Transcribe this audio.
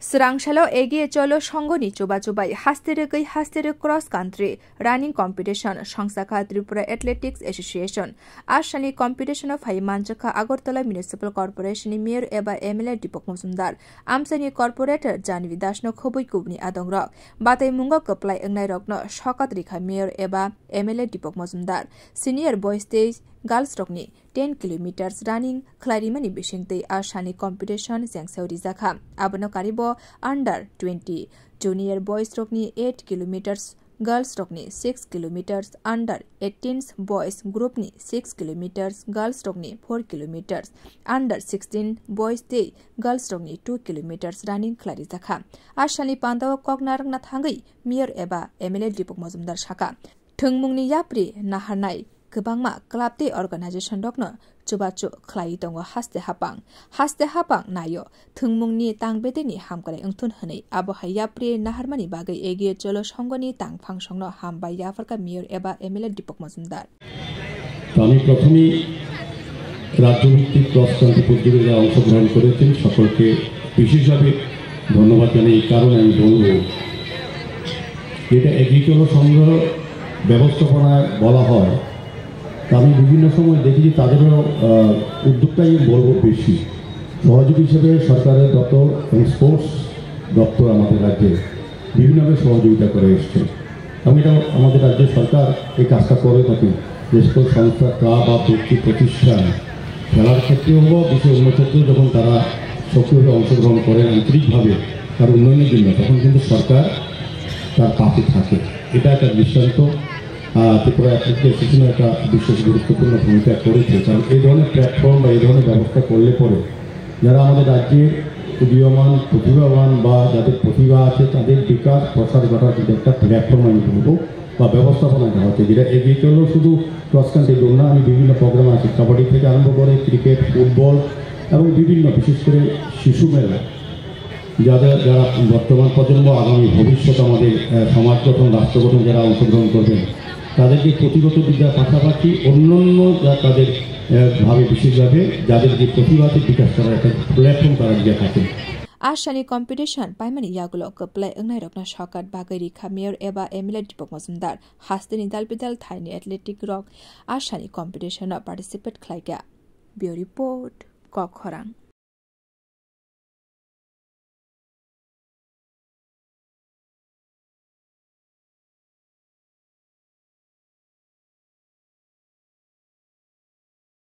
Srangshalo এগিয়ে চলো সঙ্গনি চোবাচোবাই হাস্তেরে ক্রস কান্ট্রি রানিং কম্পিটিশন সংসাখা ত্রিপুরা এথলেটিক্স এসোসিয়েশন আশানি কম্পিটিশন অফ হাই মানচাখা আগরতলা মিউনিসিপাল কর্পোরেশন মেয়র এবা এমএলএ দীপক মজুমদার আমসানি কর্পোরেটর জানবি দাসনো খবই কুবনি আদংরক বাতাই মুঙ্গ কপ্লাই ওংনাই রকন শকাত রেখা মেয়র এবা MLA Dipak Majumdar senior boys তেজ গার্লস রকনি 10 kilometers running khalarimani bishingtei ashani competition jengsauri jakha abono karibo under 20 junior boys rokni 8 kilometers girls rokni 6 kilometers under 18s boys group ni 6 kilometers girls rokni 4 kilometers under 16 boys tei girls rokni 2 kilometers running khlari jakha ashani pandaw koknarang na thangai mayor eba mla dipok mojumdar shaka thungmungni yapri naharnai Kebangma klabti organization dokno chubachu khlai tongo haste hapang nayo thungmungni tangbedeni hamkare engthun hanei abo hayapri naharmani bagai egiye cholo songoni tangphang songno hambai yafarka mayor eba mla dipok mojumdar আমি প্রথমেই রাজ্যভিত্তিক cross country প্রতিযোগিতায় অংশগ্রহণ করেছেন সকলকে বিশেষভাবে ধন্যবাদ জানাই কারণ আমি বলব এটা এগিয়ে চলো সংগ্রহ ব্যবস্থাপনায় বলা হয় আমি বিভিন্ন সময় দেখি যে তাদেরও উদ্যোগটাই বলবো বেশি সহযোগী হিসেবে সরকারের দপ্তর এবং স্পোর্টস দপ্তর আমাদের রাজ্যে বিভিন্নভাবে সহযোগিতা করে এসছে এবং এটা আমাদের রাজ্যের সরকার এই কাজটা করে থাকে যে সকল সংস্থা ক্লাব বা ব্যক্তি প্রতিষ্ঠান খেলার ক্ষেত্রেও হোক বিশেষ অন্য ক্ষেত্রেও যখন তারা সক্রিয়ভাবে অংশগ্রহণ করে আন্তরিকভাবে তার উন্নয়নের জন্য তখন কিন্তু সরকার তার পাশে থাকে এটা একটা দৃষ্টান্ত ত্রিপুরা অ্যাথলেটিক্স এসোসিয়েশন একটা বিশেষ গুরুত্বপূর্ণ ভূমিকা করেছে কারণ এই ধরনের প্ল্যাটফর্ম বা এই ধরনের ব্যবস্থা করলে পরে যারা আমাদের রাজ্যের উদীয়মান প্রতিভাবান বা যাদের প্রতিভা আছে তাদের বিকাশ প্রসার ঘটার কিন্তু একটা প্ল্যাটফর্ম আমি বলবো বা ব্যবস্থাপনা দেওয়া হচ্ছে যেটা এগিয়ে চললেও শুধু ক্রস কান্ট্রির জন্য আমি বিভিন্ন প্রোগ্রাম আছে কাবাডি থেকে আরম্ভ করে ক্রিকেট ফুটবল এবং বিভিন্ন বিশেষ করে শিশু মেলা যারা বর্তমান প্রজন্ম আগামী ভবিষ্যৎ আমাদের সমাজ গঠন রাষ্ট্র গঠন যারা অংশগ্রহণ করবেন তাদেরকে প্রতিগত বিদ্যার পাশাপাশি অন্যান্য যা তাদের ভাবে বিশেষভাবে যাদের যে প্রতিভাতে বিকাশ করার একটা প্ল্যাটফর্ম তারা দিয়ে থাকে Ashani competition paimani yagulo kaplai engnai rokna shokat bagai rikha mayor eba mla dipok mojumdar hasteni dalbidal thaini athletic rock ashani competition participate khlaiga bureau report kokhorang